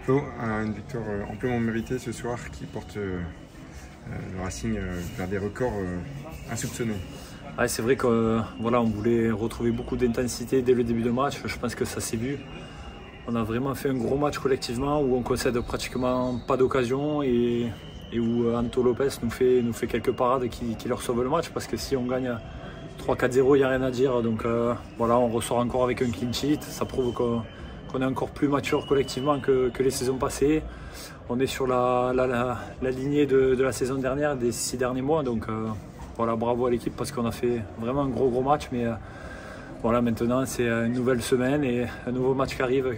Flo, une victoire amplement méritée ce soir qui porte le Racing vers des records insoupçonnés. Ouais, c'est vrai qu'on on voulait retrouver beaucoup d'intensité dès le début de match. Je pense que ça s'est vu. On a vraiment fait un gros match collectivement où on concède pratiquement pas d'occasion et où Anto Lopez nous fait quelques parades qui leur sauvent le match, parce que si on gagne 3-4-0, il n'y a rien à dire. Donc on ressort encore avec un clean sheet. Ça prouve qu'on est encore plus mature collectivement que les saisons passées. On est sur la lignée de la saison dernière, des 6 derniers mois. Donc bravo à l'équipe parce qu'on a fait vraiment un gros match. Mais maintenant c'est une nouvelle semaine et un nouveau match qui arrive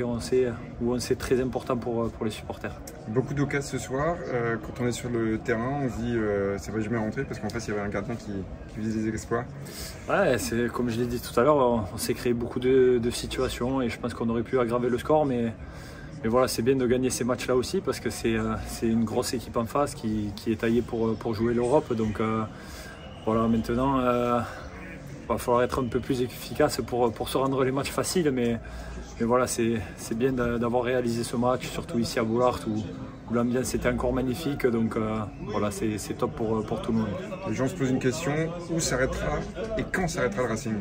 où on sait très important pour les supporters. Beaucoup d'occasions ce soir. Quand on est sur le terrain, on se dit ça va jamais rentrer parce qu'en fait il y avait un gardien qui faisait des exploits. Ouais, c'est comme je l'ai dit tout à l'heure, on s'est créé beaucoup de situations et je pense qu'on aurait pu aggraver le score, mais voilà, c'est bien de gagner ces matchs-là aussi parce que c'est une grosse équipe en face qui est taillée pour jouer l'Europe. Donc maintenant il va falloir être un peu plus efficace pour se rendre les matchs faciles, mais voilà, c'est bien d'avoir réalisé ce match, surtout ici à Bollaert où l'ambiance était encore magnifique. Donc c'est top pour tout le monde. Les gens se posent une question, où s'arrêtera et quand s'arrêtera le Racing?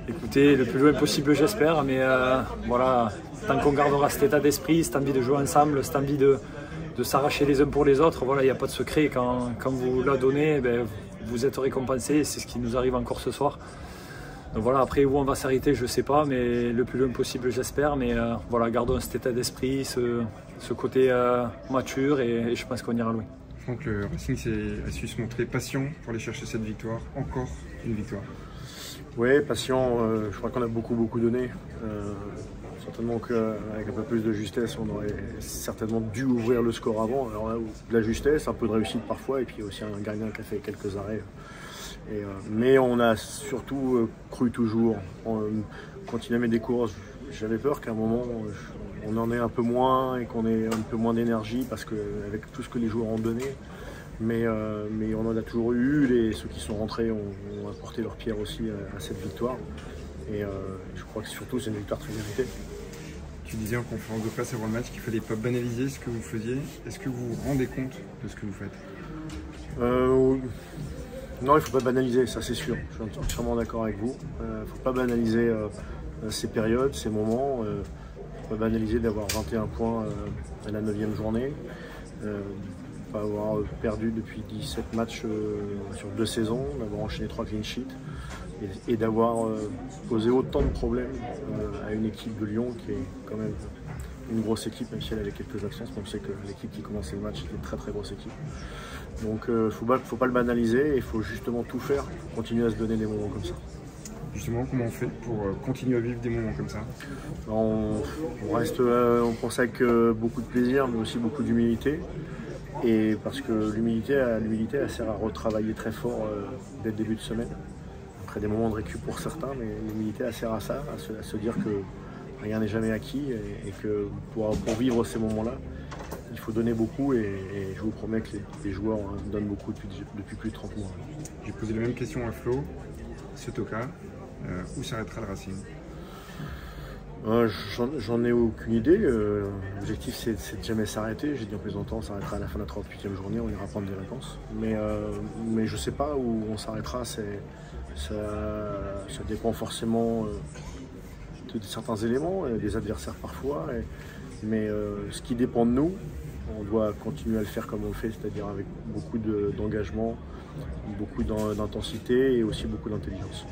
Écoutez, le plus loin possible j'espère, mais tant qu'on gardera cet état d'esprit, cette envie de jouer ensemble, cette envie de s'arracher les uns pour les autres, il n'y a pas de secret. Quand vous la donnez, vous êtes récompensé, c'est ce qui nous arrive encore ce soir. Donc après où on va s'arrêter, je ne sais pas, mais le plus loin possible j'espère. Mais gardons cet état d'esprit, ce côté mature et je pense qu'on ira loin. Franck, le Racing a su se montrer patient pour aller chercher cette victoire, encore une victoire. Oui, patient, je crois qu'on a beaucoup donné. Certainement qu'avec un peu plus de justesse, on aurait certainement dû ouvrir le score avant. Alors là, de la justesse, un peu de réussite parfois, et puis aussi un gardien qui a fait quelques arrêts. Mais on a surtout cru toujours. Quand il a mis des courses, j'avais peur qu'à un moment, on en ait un peu moins et qu'on ait un peu moins d'énergie, parce qu'avec tout ce que les joueurs ont donné, mais on en a toujours eu. Ceux qui sont rentrés ont apporté leur pierre aussi à cette victoire. Et je crois que surtout, c'est une victoire très méritée. Tu disais en conférence de presse avant le match qu'il ne fallait pas banaliser ce que vous faisiez. Est-ce que vous vous rendez compte de ce que vous faites? Non, il ne faut pas banaliser, ça c'est sûr. Je suis entièrement d'accord avec vous. Il ne faut pas banaliser ces périodes, ces moments. Il ne faut pas banaliser d'avoir 21 points à la 9e journée. Pas avoir perdu depuis 17 matchs sur 2 saisons, d'avoir enchaîné 3 clean sheets et d'avoir posé autant de problèmes à une équipe de Lyon qui est quand même une grosse équipe, même si elle avait quelques absences. Mais on sait que l'équipe qui commençait le match était une très grosse équipe. Donc il ne faut pas le banaliser, il faut justement tout faire pour continuer à se donner des moments comme ça. Justement, comment on fait pour continuer à vivre des moments comme ça? On pense avec beaucoup de plaisir, mais aussi beaucoup d'humilité. Et parce que l'humilité, elle sert à retravailler très fort dès le début de semaine. Après des moments de récup pour certains, mais l'humilité, elle sert à ça, à se dire que rien n'est jamais acquis et que pour vivre ces moments-là, il faut donner beaucoup et je vous promets que les joueurs donnent beaucoup depuis plus de 30 mois. J'ai posé la même question à Flo, ce Toka, où s'arrêtera le Racing? J'en ai aucune idée. L'objectif c'est de jamais s'arrêter. J'ai dit en plaisantant, on s'arrêtera à la fin de la 38e journée, on ira prendre des réponses. Mais je ne sais pas où on s'arrêtera. Ça dépend forcément de certains éléments, des adversaires parfois. Mais ce qui dépend de nous, on doit continuer à le faire comme on le fait, c'est-à-dire avec beaucoup d'engagement, beaucoup d'intensité et aussi beaucoup d'intelligence.